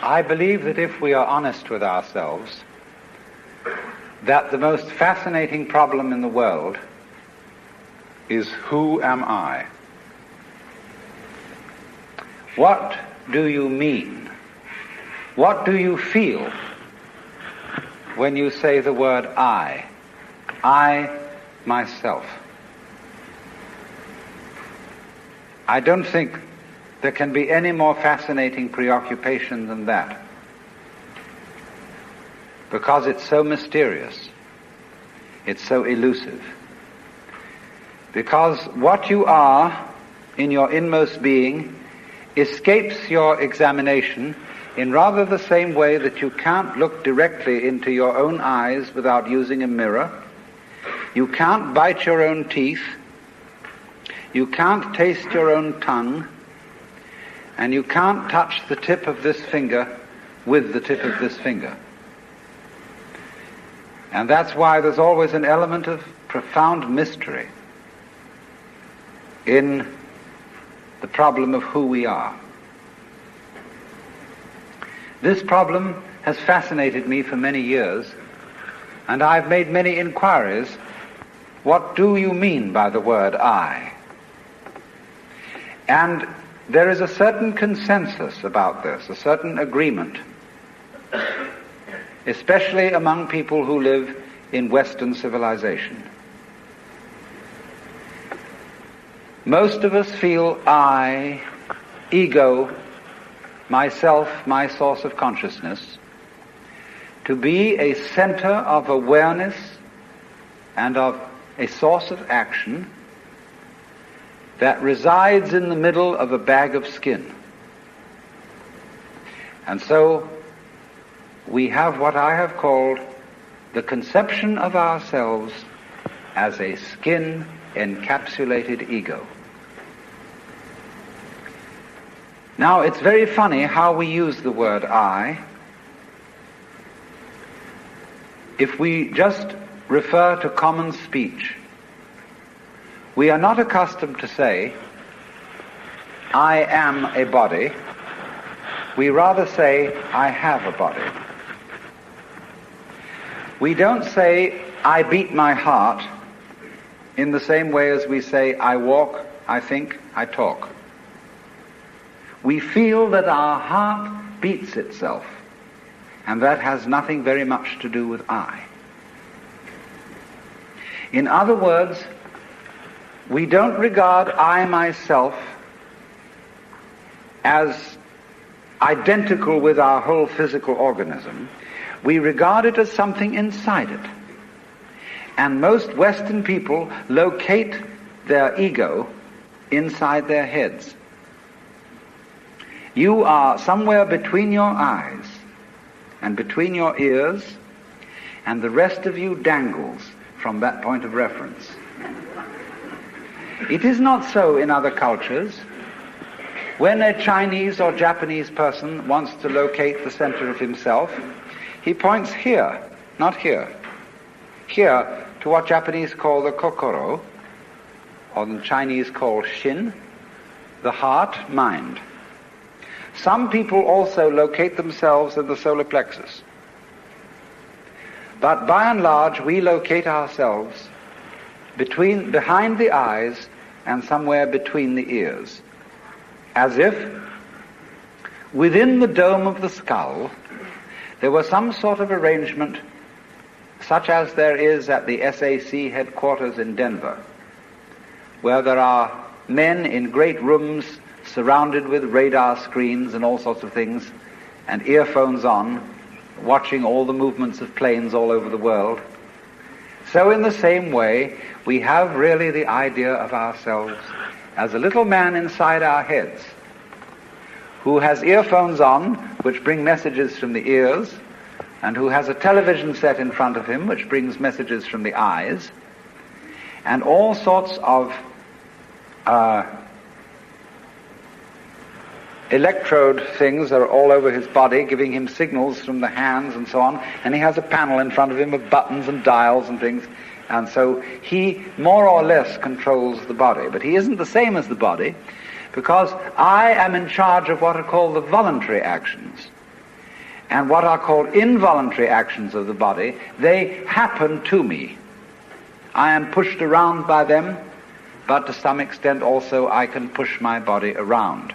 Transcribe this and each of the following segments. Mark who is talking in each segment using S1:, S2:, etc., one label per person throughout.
S1: I believe that if we are honest with ourselves, that the most fascinating problem in the world is, who am I? What do you mean? What do you feel when you say the word I? I, myself. I don't think there can be any more fascinating preoccupation than that, because it's so mysterious, it's so elusive. Because what you are in your inmost being escapes your examination in rather the same way that you can't look directly into your own eyes without using a mirror. You can't bite your own teeth. You can't taste your own tongue. And you can't touch the tip of this finger with the tip of this finger. And that's why there's always an element of profound mystery in the problem of who we are. This problem has fascinated me for many years, and I've made many inquiries. What do you mean by the word I? And there is a certain consensus about this, a certain agreement, especially among people who live in Western civilization. Most of us feel I, ego, myself, my source of consciousness, to be a center of awareness and of a source of action that resides in the middle of a bag of skin. And so we have what I have called the conception of ourselves as a skin-encapsulated ego. Now, it's very funny how we use the word I. If we just refer to common speech, we are not accustomed to say, I am a body. We rather say, I have a body. We don't say, I beat my heart, in the same way as we say, I walk, I think, I talk. We feel that our heart beats itself, and that has nothing very much to do with I. In other words, we don't regard I myself as identical with our whole physical organism. We regard it as something inside it. And most Western people locate their ego inside their heads. You are somewhere between your eyes and between your ears, and the rest of you dangles from that point of reference. It is not so in other cultures. When a Chinese or Japanese person wants to locate the center of himself, he points here, not here. Here to what Japanese call the kokoro, or the Chinese call shin, the heart, mind. Some people also locate themselves in the solar plexus. But by and large, we locate ourselves behind the eyes and somewhere between the ears, as if within the dome of the skull there was some sort of arrangement such as there is at the SAC headquarters in Denver, where there are men in great rooms surrounded with radar screens and all sorts of things, and earphones on, watching all the movements of planes all over the world. So in the same way, we have really the idea of ourselves as a little man inside our heads who has earphones on which bring messages from the ears, and who has a television set in front of him which brings messages from the eyes, and all sorts of electrode things are all over his body, giving him signals from the hands and so on, and he has a panel in front of him of buttons and dials and things, and so he more or less controls the body. But he isn't the same as the body, because I am in charge of what are called the voluntary actions. and what are called involuntary actions of the body, they happen to me. I am pushed around by them, but to some extent also I can push my body around.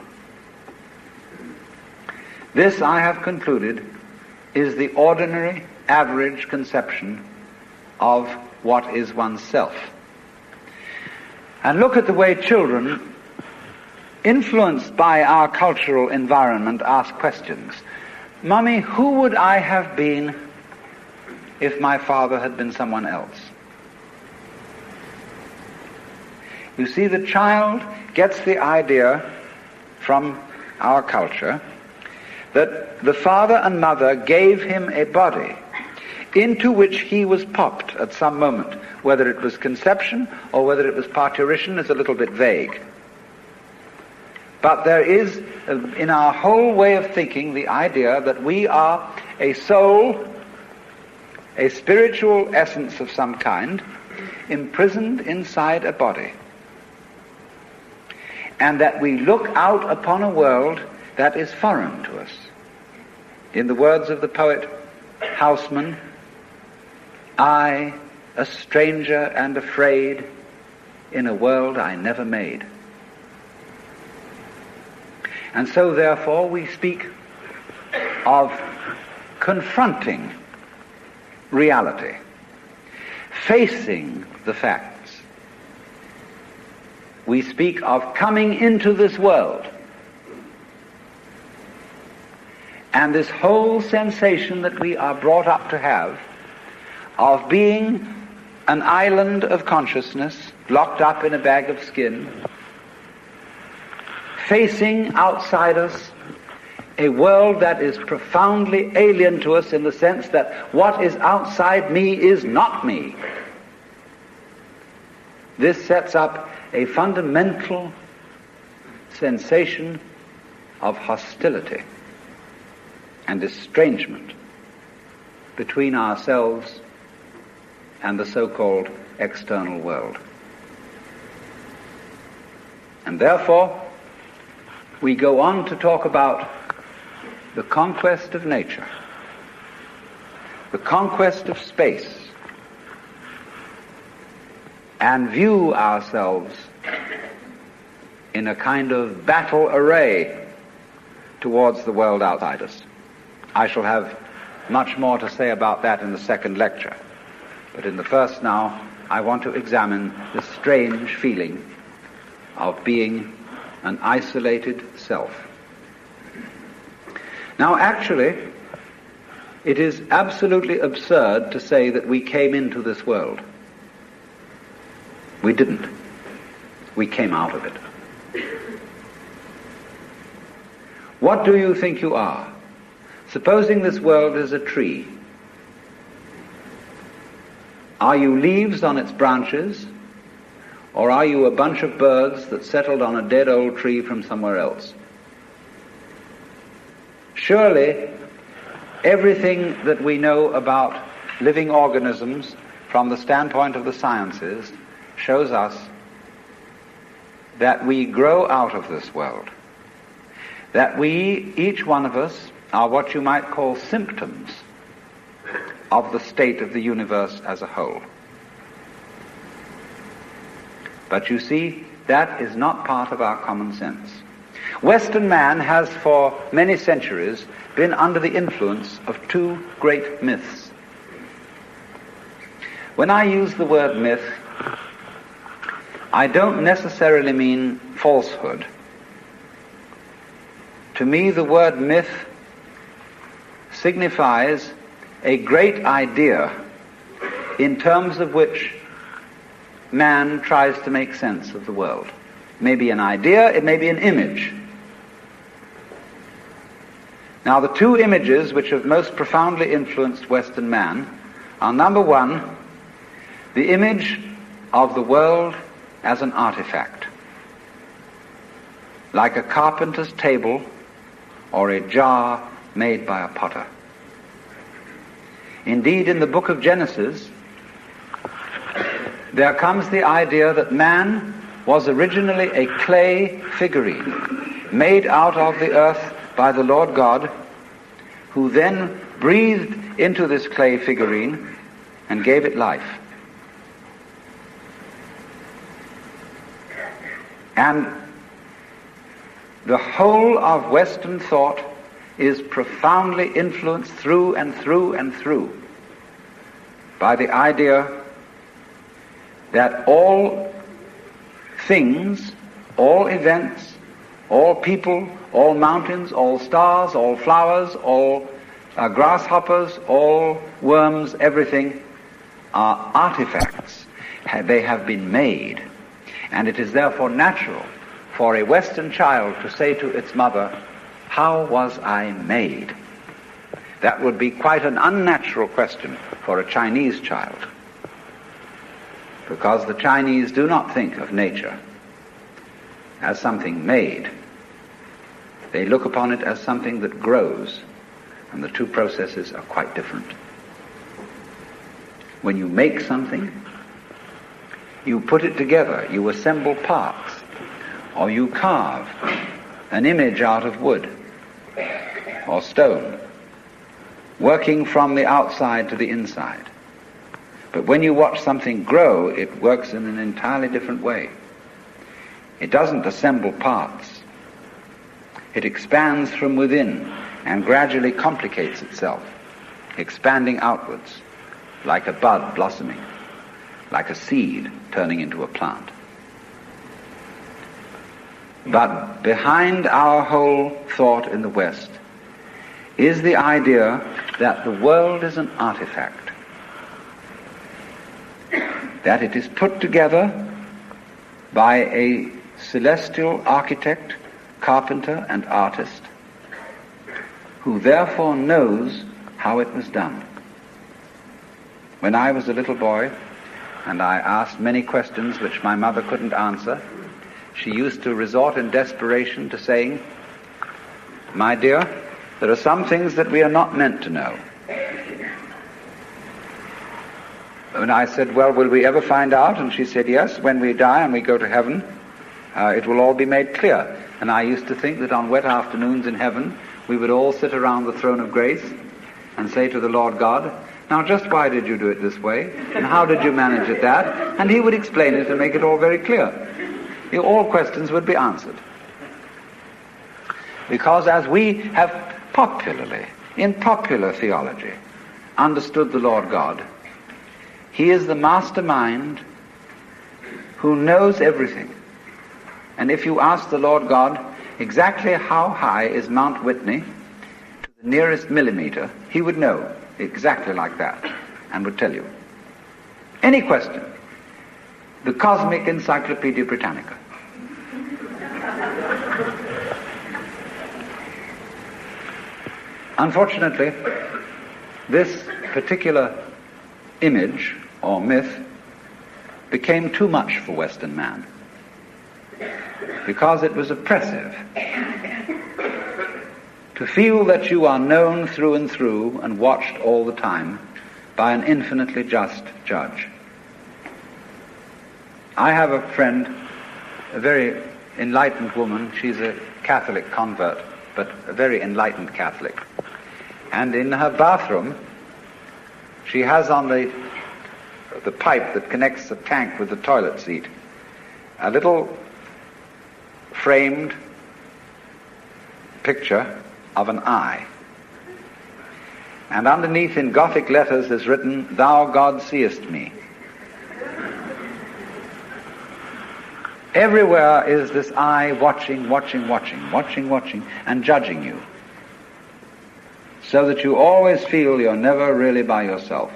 S1: This, I have concluded, is the ordinary, average conception of what is oneself. And look at the way children, influenced by our cultural environment, ask questions. Mummy, who would I have been if my father had been someone else? You see, the child gets the idea from our culture that the father and mother gave him a body into which he was popped at some moment. Whether it was conception or whether it was parturition is a little bit vague. But there is, in our whole way of thinking, the idea that we are a soul, a spiritual essence of some kind, imprisoned inside a body. And that we look out upon a world that is foreign to us. In the words of the poet Houseman, I, a stranger and afraid, in a world I never made. And so, therefore, we speak of confronting reality, facing the facts. We speak of coming into this world. And this whole sensation that we are brought up to have of being an island of consciousness locked up in a bag of skin, facing outside us a world that is profoundly alien to us in the sense that what is outside me is not me. This sets up a fundamental sensation of hostility and estrangement between ourselves and the so-called external world. And therefore, we go on to talk about the conquest of nature, the conquest of space, and view ourselves in a kind of battle array towards the world outside us. I shall have much more to say about that in the second lecture. But in the first now, I want to examine the strange feeling of being an isolated self. Now, actually, it is absolutely absurd to say that we came into this world. We didn't. We came out of it. What do you think you are? Supposing this world is a tree. Are you leaves on its branches, or are you a bunch of birds that settled on a dead old tree from somewhere else? Surely, everything that we know about living organisms from the standpoint of the sciences shows us that we grow out of this world, that we, each one of us, are what you might call symptoms of the state of the universe as a whole. But you see, that is not part of our common sense. Western man has for many centuries been under the influence of two great myths. When I use the word myth, I don't necessarily mean falsehood. To me, the word myth signifies a great idea in terms of which man tries to make sense of the world. It may be an idea, it may be an image. Now, the two images which have most profoundly influenced Western man are, number one, the image of the world as an artifact, like a carpenter's table or a jar made by a potter. Indeed, in the book of Genesis, there comes the idea that man was originally a clay figurine made out of the earth by the Lord God, who then breathed into this clay figurine and gave it life. And the whole of Western thought is profoundly influenced through and through and through by the idea that all things, all events, all people, all mountains, all stars, all flowers, all grasshoppers, all worms, everything are artifacts. They have been made. And it is therefore natural for a Western child to say to its mother, "How was I made?" That would be quite an unnatural question for a Chinese child, because the Chinese do not think of nature as something made. They look upon it as something that grows, and the two processes are quite different. When you make something, you put it together, you assemble parts, or you carve an image out of wood or stone, working from the outside to the inside. But when you watch something grow, it works in an entirely different way. It doesn't assemble parts. It expands from within and gradually complicates itself, expanding outwards, like a bud blossoming, like a seed turning into a plant. But behind our whole thought in the West is the idea that the world is an artifact, that it is put together by a celestial architect, carpenter, and artist, who therefore knows how it was done. When I was a little boy, and I asked many questions which my mother couldn't answer, she used to resort in desperation to saying, "My dear, there are some things that we are not meant to know." And I said, "Well, will we ever find out?" And she said, "Yes, when we die and we go to heaven, it will all be made clear." And I used to think that on wet afternoons in heaven, we would all sit around the throne of grace and say to the Lord God, "Now just why did you do it this way? And how did you manage it that?" And he would explain it and make it all very clear. All questions would be answered. Because as we have popularly, in popular theology, understood the Lord God, he is the mastermind who knows everything. And if you ask the Lord God exactly how high is Mount Whitney to the nearest millimeter, he would know exactly like that and would tell you. Any question. The Cosmic Encyclopedia Britannica. Unfortunately, this particular image or myth became too much for Western man, because it was oppressive to feel that you are known through and through and watched all the time by an infinitely just judge. I have a friend, a very enlightened woman. She's a Catholic convert, but a very enlightened Catholic. And in her bathroom, she has on the pipe that connects the tank with the toilet seat a little framed picture of an eye. And underneath in Gothic letters is written, "Thou God seest me." Everywhere is this eye watching, and judging you, so that you always feel you're never really by yourself.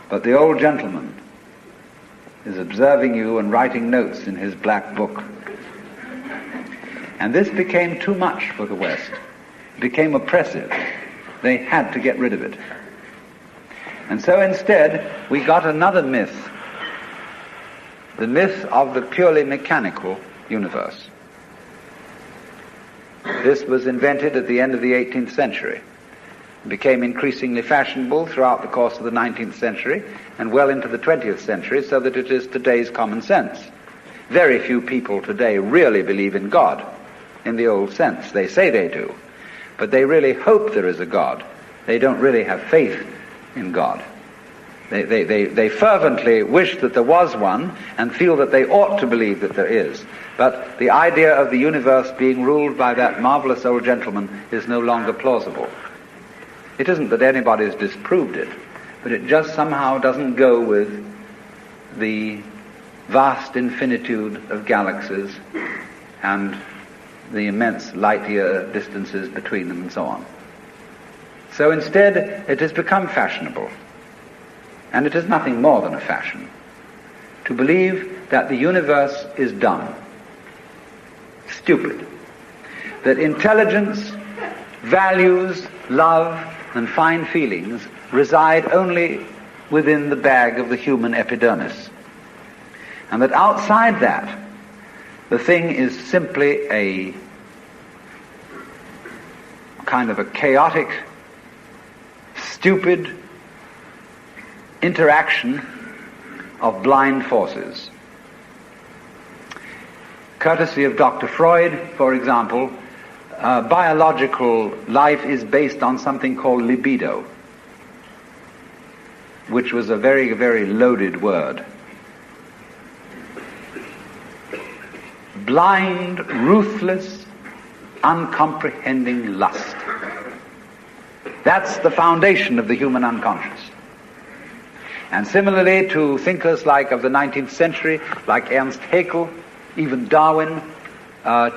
S1: But the old gentleman is observing you and writing notes in his black book. And this became too much for the West. It became oppressive. They had to get rid of it. And so instead, we got another myth. The myth of the purely mechanical universe. This was invented at the end of the 18th century. It became increasingly fashionable throughout the course of the 19th century and well into the 20th century, so that it is today's common sense. Very few people today really believe in God in the old sense. They say they do. but they really hope there is a God. They don't really have faith in God. They fervently wish that there was one and feel that they ought to believe that there is. But the idea of the universe being ruled by that marvelous old gentleman is no longer plausible. It isn't that anybody's disproved it, but it just somehow doesn't go with the vast infinitude of galaxies and the immense light-year distances between them and so on. So instead, it has become fashionable, and it is nothing more than a fashion, to believe that the universe is dumb, stupid, that intelligence, values, love, and fine feelings reside only within the bag of the human epidermis, and that outside that, the thing is simply a kind of a chaotic, stupid interaction of blind forces. Courtesy of Dr. Freud, for example, biological life is based on something called libido, which was a very, very loaded word. Blind, ruthless, uncomprehending lust. That's the foundation of the human unconscious. And similarly to thinkers like of the 19th century, like Ernst Haeckel, even Darwin,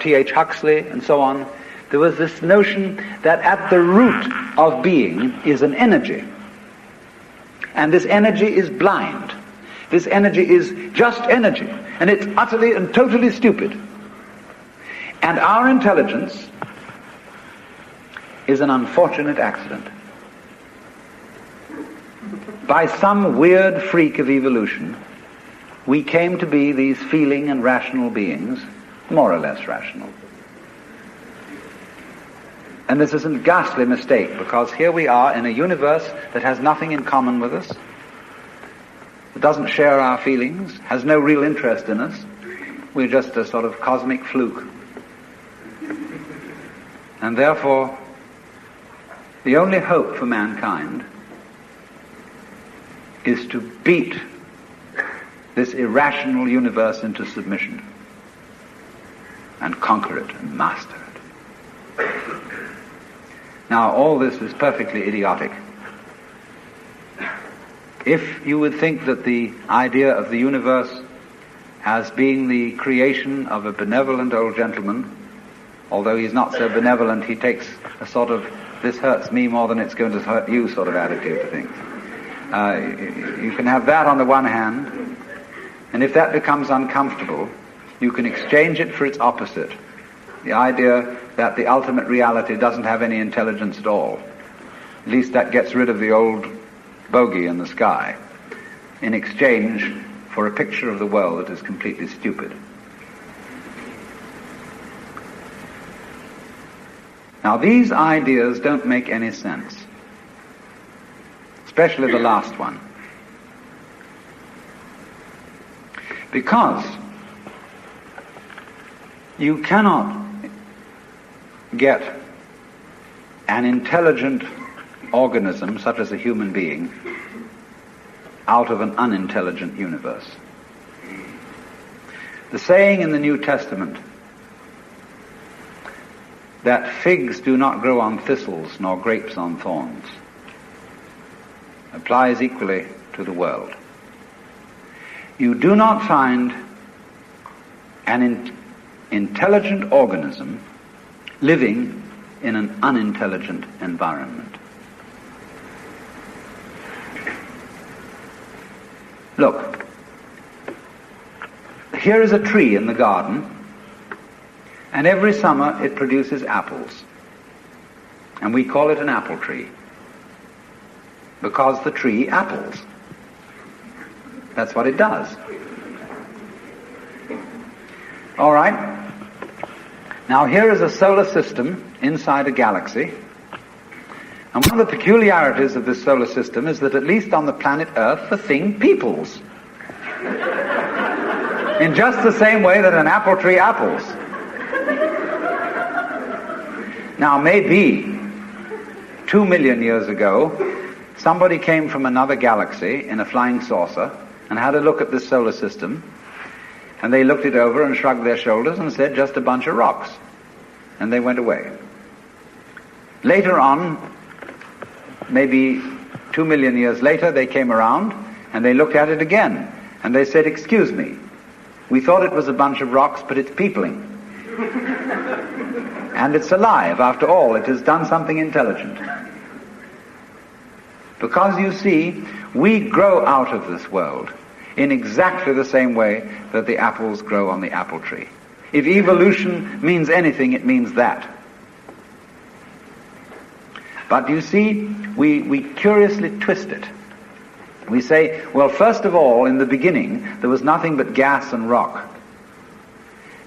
S1: T.H. Huxley, and so on, there was this notion that at the root of being is an energy. And this energy is blind. This energy is just energy. And it's utterly and totally stupid. And our intelligence is an unfortunate accident. By some weird freak of evolution, we came to be these feeling and rational beings, more or less rational. And this is a ghastly mistake, because here we are in a universe that has nothing in common with us, that doesn't share our feelings, has no real interest in us. We're just a sort of cosmic fluke. And therefore, the only hope for mankind is to beat this irrational universe into submission and conquer it and master it. Now, all this is perfectly idiotic. If you would think that the idea of the universe as being the creation of a benevolent old gentleman, although he's not so benevolent, he takes a sort of, this hurts me more than it's going to hurt you sort of attitude to things. You can have that on the one hand, and if that becomes uncomfortable, you can exchange it for its opposite, the idea that the ultimate reality doesn't have any intelligence at all. At least that gets rid of the old bogey in the sky, in exchange for a picture of the world that is completely stupid. Now, these ideas don't make any sense, especially the last one, because you cannot get an intelligent organism, such as a human being, out of an unintelligent universe. The saying in the New Testament that figs do not grow on thistles nor grapes on thorns applies equally to the world. You do not find an intelligent organism living in an unintelligent environment. Look, here is a tree in the garden, and every summer it produces apples. And we call it an apple tree, because the tree apples. That's what it does. All right. Now here is a solar system inside a galaxy. And one of the peculiarities of this solar system is that at least on the planet Earth, the thing peoples. In just the same way that an apple tree apples. Now, maybe 2 million years ago, somebody came from another galaxy in a flying saucer and had a look at this solar system, and they looked it over and shrugged their shoulders and said, just a bunch of rocks. And they went away. Later on, maybe 2 million years later, they came around and they looked at it again. And they said, excuse me, we thought it was a bunch of rocks, but it's peopling. And it's alive. After all, it has done something intelligent. Because you see, we grow out of this world in exactly the same way that the apples grow on the apple tree. If evolution means anything, it means that. But you see, we curiously twist it. We say, well, first of all, in the beginning, there was nothing but gas and rock.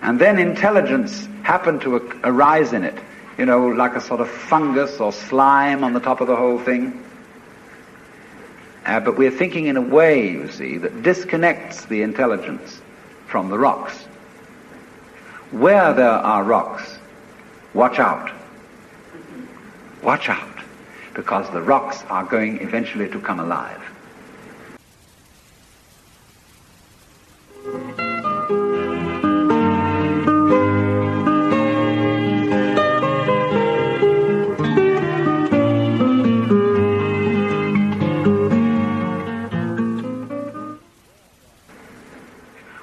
S1: And then intelligence happened to arise in it, like a sort of fungus or slime on the top of the whole thing. But we're thinking in a way, you see, that disconnects the intelligence from the rocks. Where there are rocks, watch out. Watch out, because the rocks are going eventually to come alive.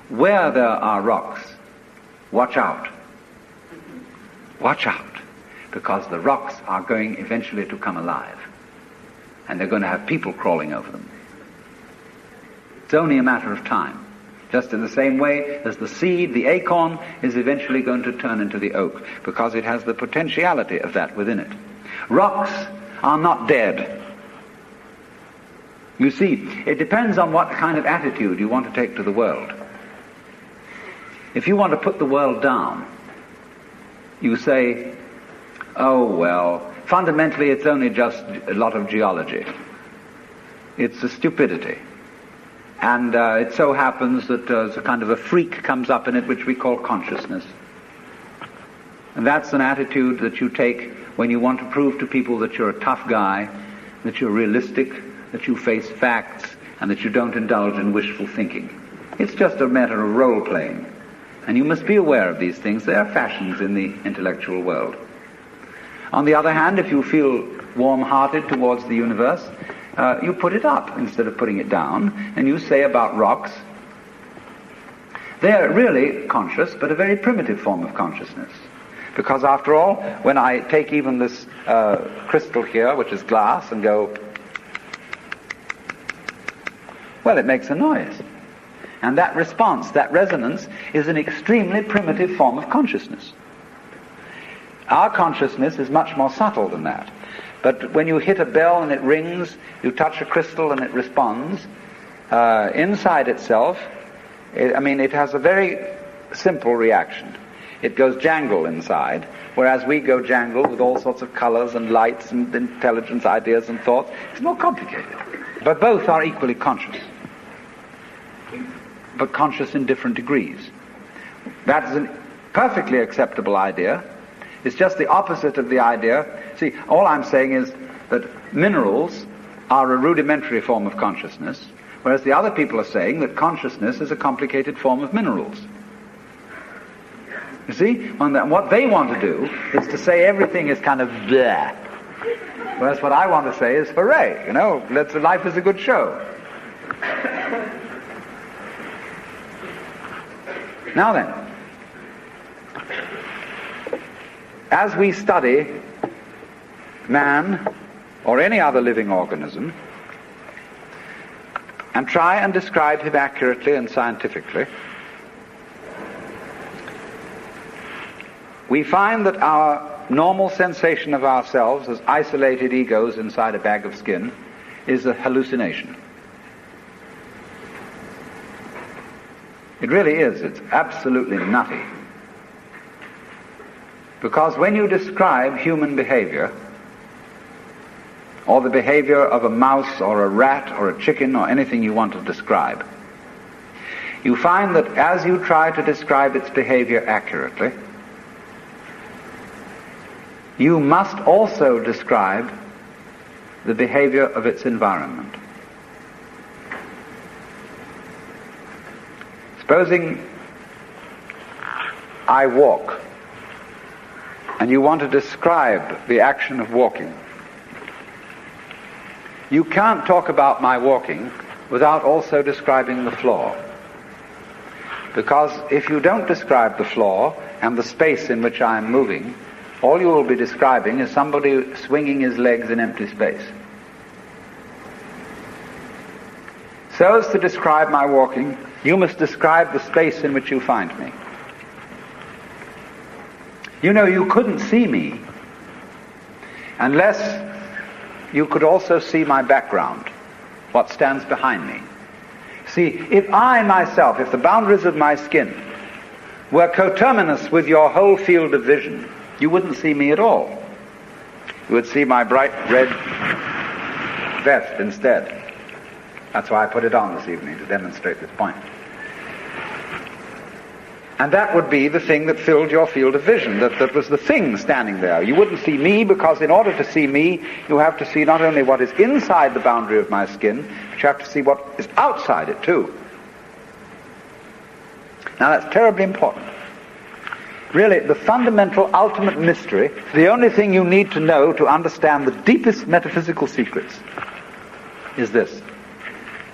S1: Where there are rocks, watch out. Watch out, because the rocks are going eventually to come alive. And they're going to have people crawling over them. It's only a matter of time. Just in the same way as the seed, the acorn, is eventually going to turn into the oak, because it has the potentiality of that within it. Rocks are not dead. You see, it depends on what kind of attitude you want to take to the world. If you want to put the world down, you say, oh, well, fundamentally it's only just a lot of geology. It's a stupidity. And it so happens that a kind of a freak comes up in it which we call consciousness. And that's an attitude that you take when you want to prove to people that you're a tough guy, that you're realistic, that you face facts, and that you don't indulge in wishful thinking. It's just a matter of role-playing. And you must be aware of these things. They are fashions in the intellectual world. On the other hand, if you feel warm-hearted towards the universe, you put it up instead of putting it down, and you say about rocks, they're really conscious, but a very primitive form of consciousness. Because after all, when I take even this crystal here, which is glass, and go, well, it makes a noise. And that response, that resonance, is an extremely primitive form of consciousness. Our consciousness is much more subtle than that. But when you hit a bell and it rings, you touch a crystal and it responds, inside itself, it has a very simple reaction. It goes jangle inside, whereas we go jangle with all sorts of colors and lights and intelligence, ideas and thoughts. It's more complicated. But both are equally conscious, but conscious in different degrees. That is a perfectly acceptable idea. It's just the opposite of the idea. See, all I'm saying is that minerals are a rudimentary form of consciousness, whereas the other people are saying that consciousness is a complicated form of minerals. You see? And what they want to do is to say everything is kind of bleh. Whereas what I want to say is hooray, life is a good show. Now then, as we study man or any other living organism and try and describe him accurately and scientifically, we find that our normal sensation of ourselves as isolated egos inside a bag of skin is a hallucination. It really is. It's absolutely nutty. Because when you describe human behavior, or the behavior of a mouse or a rat or a chicken or anything you want to describe, you find that as you try to describe its behavior accurately, you must also describe the behavior of its environment. Supposing I walk, and you want to describe the action of walking. You can't talk about my walking without also describing the floor. Because if you don't describe the floor and the space in which I am moving, all you will be describing is somebody swinging his legs in empty space. So as to describe my walking, you must describe the space in which you find me. You know, you couldn't see me unless you could also see my background, what stands behind me. See, if I myself, if the boundaries of my skin were coterminous with your whole field of vision, you wouldn't see me at all. You would see my bright red vest instead. That's why I put it on this evening, to demonstrate this point. And that would be the thing that filled your field of vision, that was the thing standing there. You wouldn't see me, because in order to see me, you have to see not only what is inside the boundary of my skin, but you have to see what is outside it too. Now that's terribly important. Really, the fundamental, ultimate mystery, the only thing you need to know to understand the deepest metaphysical secrets, is this: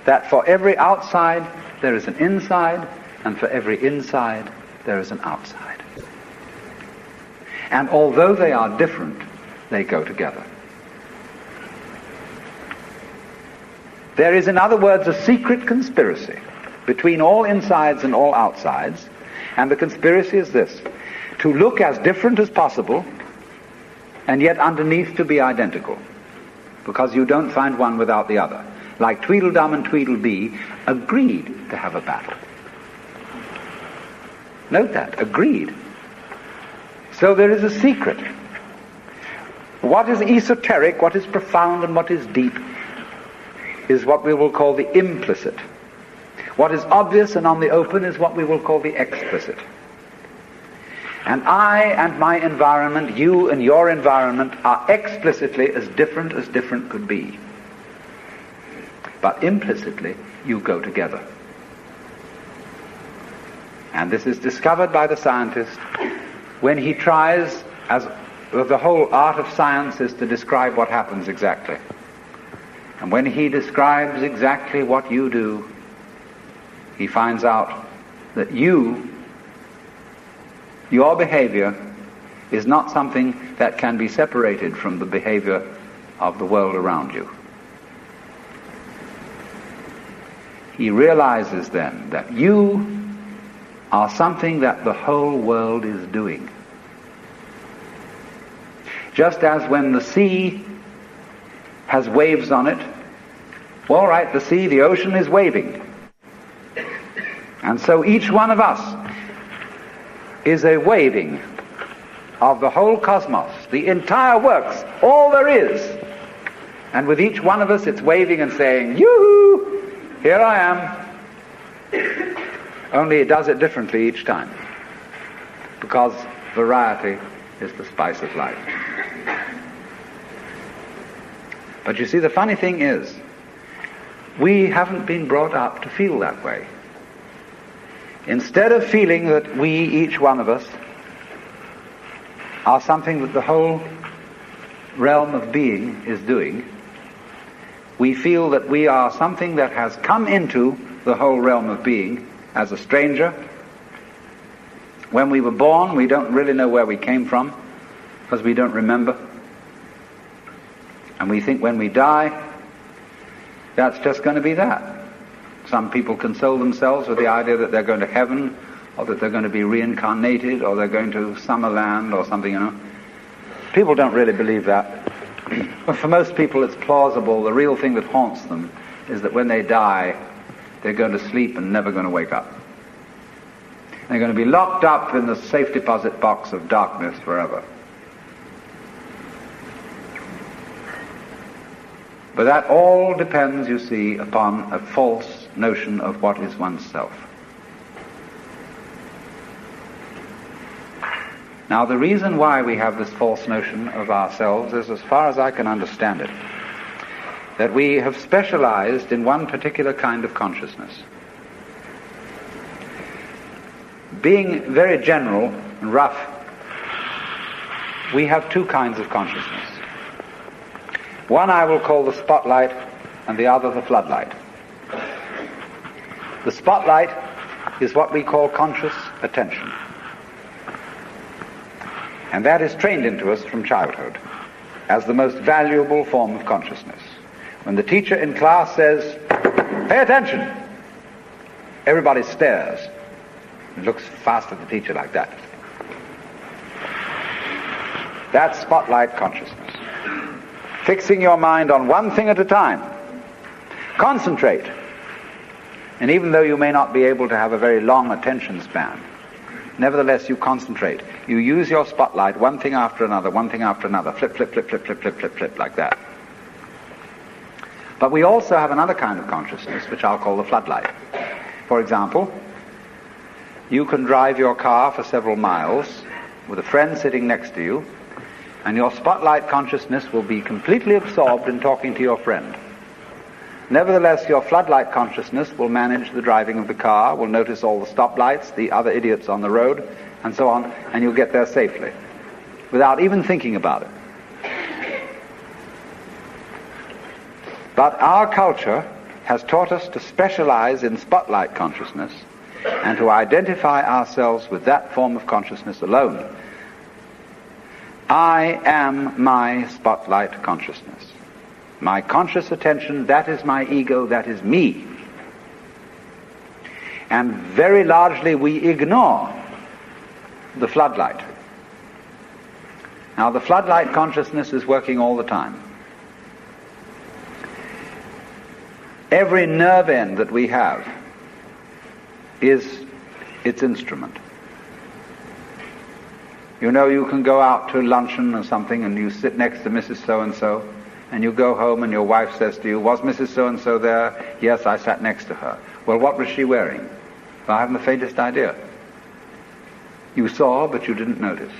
S1: that for every outside there is an inside, and for every inside there is an outside. And although they are different, they go together. There is, in other words, a secret conspiracy between all insides and all outsides, and the conspiracy is this: to look as different as possible, and yet underneath to be identical, because you don't find one without the other. Like Tweedledum and Tweedledee agreed to have a battle. Note that, agreed. So there is a secret. What is esoteric, what is profound, and what is deep is what we will call the implicit. What is obvious and on the open is what we will call the explicit. And I and my environment, you and your environment, are explicitly as different could be. But implicitly, you go together. And this is discovered by the scientist when he tries, as the whole art of science is to describe what happens exactly. And when he describes exactly what you do, he finds out that your behavior is not something that can be separated from the behavior of the world around you. He realizes then that you are something that the whole world is doing. Just as when the sea has waves on it, all right, the sea, the ocean is waving. And so each one of us is a waving of the whole cosmos, the entire works, all there is. And with each one of us it's waving and saying, yoo-hoo, here I am. Only it does it differently each time, because variety is the spice of life. But you see, the funny thing is, we haven't been brought up to feel that way. Instead of feeling that we, each one of us, are something that the whole realm of being is doing, we feel that we are something that has come into the whole realm of being as a stranger. When we were born, we don't really know where we came from, because we don't remember. And we think when we die, that's just going to be that. Some people console themselves with the idea that they're going to heaven, or that they're going to be reincarnated, or they're going to Summerland or something, you know. People don't really believe that. But for most people it's plausible. The real thing that haunts them is that when they die, they're going to sleep and never going to wake up. They're going to be locked up in the safe deposit box of darkness forever. But that all depends, you see, upon a false notion of what is oneself. Now, the reason why we have this false notion of ourselves is, as far as I can understand it, that we have specialized in one particular kind of consciousness. Being very general and rough, we have two kinds of consciousness. One I will call the spotlight, and the other the floodlight. The spotlight is what we call conscious attention. And that is trained into us from childhood as the most valuable form of consciousness. When the teacher in class says, "Pay attention," everybody stares and looks fast at the teacher like that. That's spotlight consciousness. Fixing your mind on one thing at a time. Concentrate. And even though you may not be able to have a very long attention span, nevertheless you concentrate. You use your spotlight, one thing after another, one thing after another, flip, flip, flip, flip, flip, flip, flip, flip, like that. But we also have another kind of consciousness, which I'll call the floodlight. For example, you can drive your car for several miles with a friend sitting next to you, and your spotlight consciousness will be completely absorbed in talking to your friend. Nevertheless, your floodlight consciousness will manage the driving of the car, will notice all the stoplights, the other idiots on the road, and so on, and you'll get there safely, without even thinking about it. But our culture has taught us to specialize in spotlight consciousness and to identify ourselves with that form of consciousness alone. I am my spotlight consciousness. My conscious attention, that is my ego, that is me. And very largely we ignore the floodlight. Now, the floodlight consciousness is working all the time. Every nerve end that we have is its instrument. You know, you can go out to luncheon or something and you sit next to Mrs. So-and-so, and you go home and your wife says to you, "Was Mrs. So-and-so there?" "Yes, I sat next to her." "Well, what was she wearing?" "Well, I haven't the faintest idea." You saw, but you didn't notice.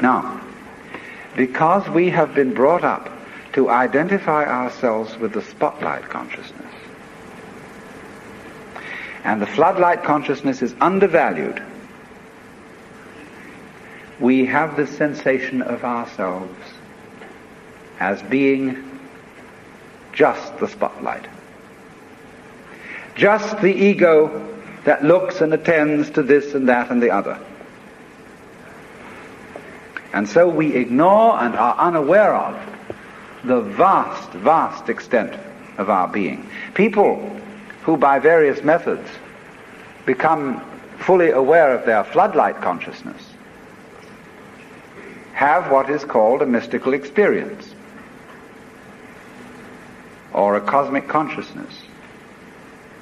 S1: Now, because we have been brought up to identify ourselves with the spotlight consciousness, and the floodlight consciousness is undervalued, we have this sensation of ourselves as being just the spotlight. Just the ego that looks and attends to this and that and the other. And so we ignore and are unaware of the vast, vast extent of our being. People who by various methods become fully aware of their floodlight consciousness have what is called a mystical experience, or a cosmic consciousness,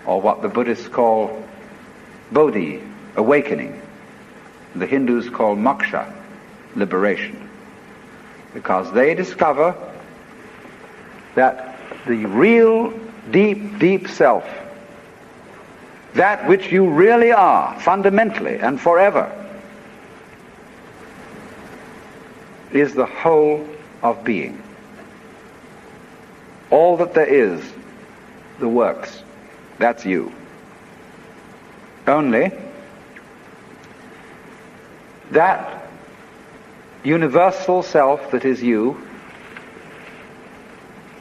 S1: or what the Buddhists call bodhi, awakening. The Hindus call moksha, liberation, because they discover that the real deep, deep self, that which you really are, fundamentally and forever, is the whole of being. All that there is, the works, that's you. Only that universal self that is you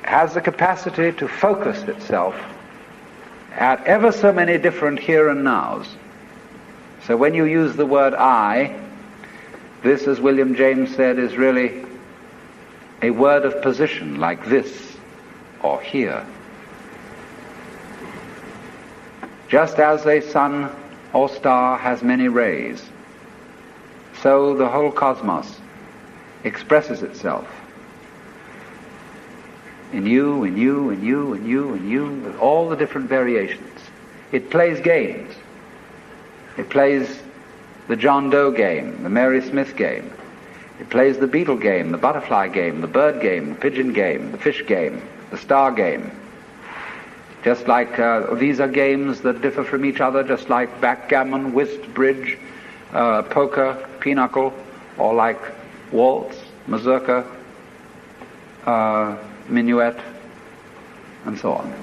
S1: has the capacity to focus itself at ever so many different here and nows. So when you use the word I, this, as William James said, is really a word of position, like this or here. Just as a sun or star has many rays, so the whole cosmos expresses itself in you, in you, in you, in you, in you, with all the different variations. It plays games. It plays the John Doe game, the Mary Smith game. It plays the beetle game, the butterfly game, the bird game, the pigeon game, the fish game, the star game. Just like these are games that differ from each other, just like backgammon, whist, bridge, poker, pinochle, or like waltz, mazurka, minuet, and so on.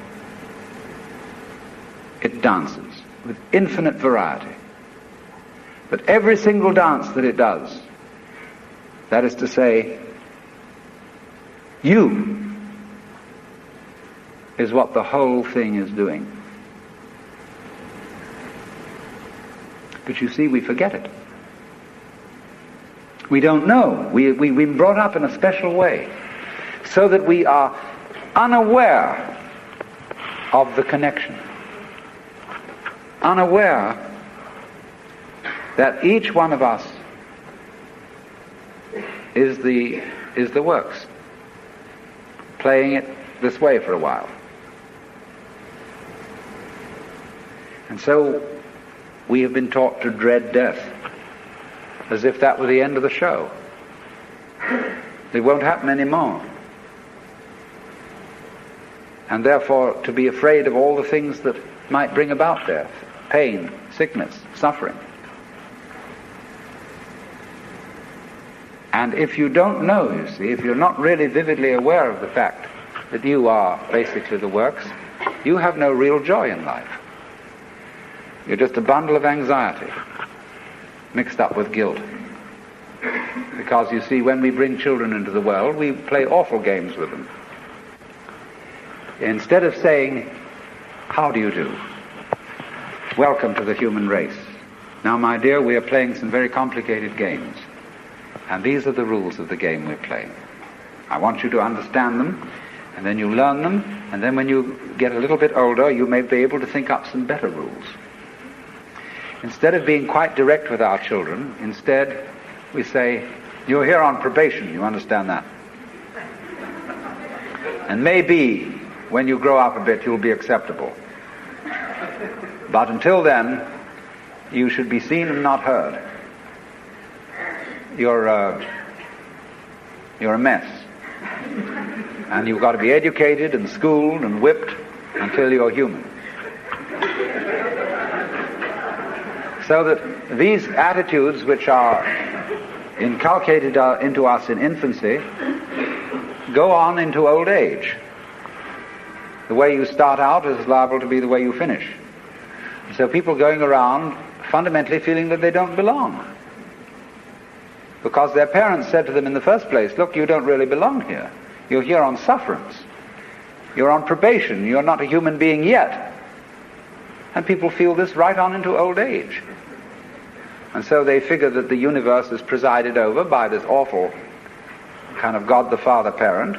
S1: It dances with infinite variety. But every single dance that it does, that is to say, you is what the whole thing is doing. But you see, we forget it. We don't know. We've been brought up in a special way so that we are unaware of the connection. Unaware that each one of us is the works, playing it this way for a while. And so we have been taught to dread death, as if that were the end of the show. It won't happen anymore. And therefore to be afraid of all the things that might bring about death, pain, sickness, suffering. And if you don't know, you see, if you're not really vividly aware of the fact that you are basically the works, you have no real joy in life. You're just a bundle of anxiety mixed up with guilt. Because you see, when we bring children into the world, we play awful games with them. Instead of saying, "How do you do? Welcome to the human race. Now, my dear, we are playing some very complicated games. And these are the rules of the game we're playing. I want you to understand them, and then you learn them, and then when you get a little bit older, you may be able to think up some better rules." Instead of being quite direct with our children, instead we say, "You're here on probation, you understand that? And maybe when you grow up a bit, you'll be acceptable. But until then, you should be seen and not heard. You're a mess. And you've got to be educated and schooled and whipped until you're human." So that these attitudes which are inculcated into us in infancy go on into old age. The way you start out is liable to be the way you finish. So people going around fundamentally feeling that they don't belong. Because their parents said to them in the first place, "Look, you don't really belong here. You're here on sufferance. You're on probation. You're not a human being yet." And people feel this right on into old age. And so they figure that the universe is presided over by this awful kind of God the Father parent,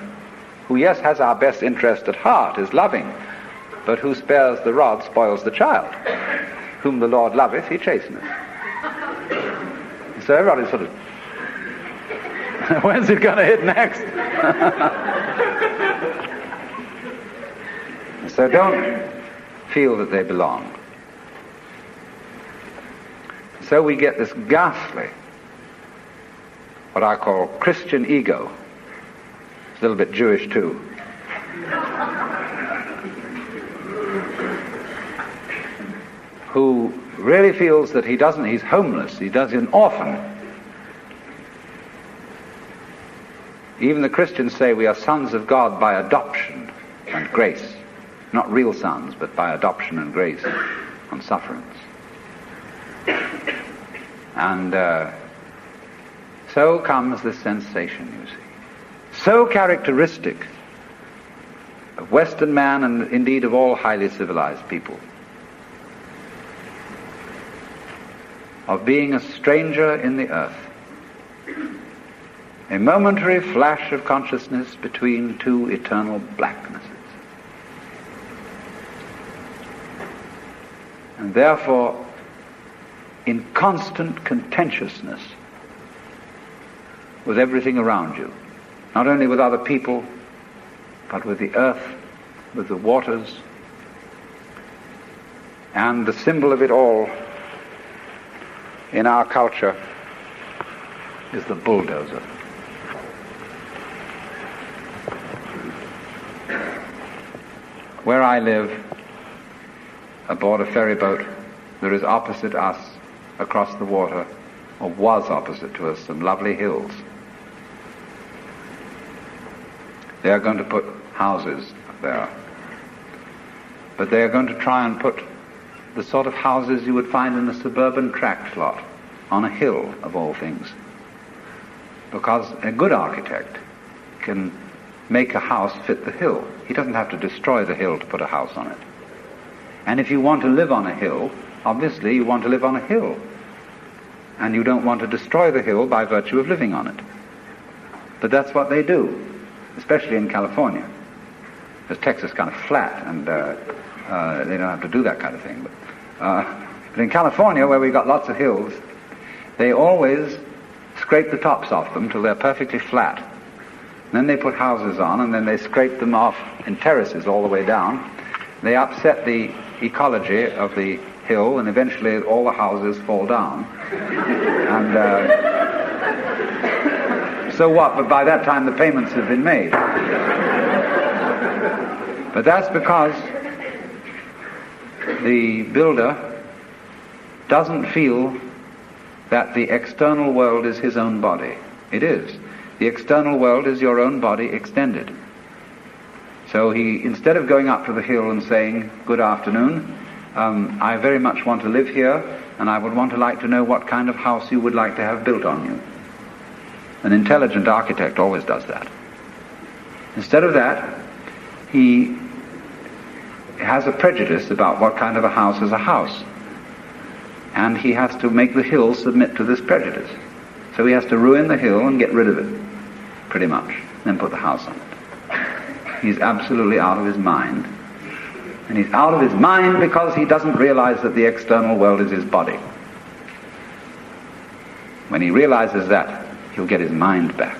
S1: who, yes, has our best interest at heart, is loving, but who spares the rod spoils the child. Whom the Lord loveth, he chasteneth. So everybody's sort of, when's it going to hit next? So don't feel that they belong. So we get this ghastly, what I call Christian ego. It's a little bit Jewish too. Who really feels that he's homeless, he's an orphan. Even the Christians say we are sons of God by adoption and grace. Not real sons, but by adoption and grace on sufferance. And so comes this sensation, you see. So characteristic of Western man and indeed of all highly civilized people. Of being a stranger in the earth. A momentary flash of consciousness between two eternal blacknesses. And therefore, in constant contentiousness with everything around you. Not only with other people, but with the earth, with the waters. And the symbol of it all in our culture is the bulldozer. Where I live, aboard a ferry boat, there is opposite us, across the water, or was opposite to us, some lovely hills. They are going to put houses there. But they are going to try and put the sort of houses you would find in a suburban tract lot, on a hill of all things. Because a good architect can make a house fit the hill. He doesn't have to destroy the hill to put a house on it. And if you want to live on a hill, obviously you want to live on a hill. And you don't want to destroy the hill by virtue of living on it. But that's what they do, especially in California. Because Texas is kind of flat, and they don't have to do that kind of thing. But in California, where we've got lots of hills, they always scrape the tops off them till they're perfectly flat. And then they put houses on, and then they scrape them off in terraces all the way down. They upset the ecology of the hill, and eventually all the houses fall down. And so what? But by that time the payments have been made. But that's because the builder doesn't feel that the external world is his own body. It is. The external world is your own body extended. So he, instead of going up to the hill and saying, "Good afternoon, I very much want to live here, and I would like to know what kind of house you would like to have built on you." An intelligent architect always does that. Instead of that, he has a prejudice about what kind of a house is a house. And he has to make the hill submit to this prejudice. So he has to ruin the hill and get rid of it, pretty much, then put the house on it. He's absolutely out of his mind. And he's out of his mind because he doesn't realize that the external world is his body. When he realizes that, he'll get his mind back.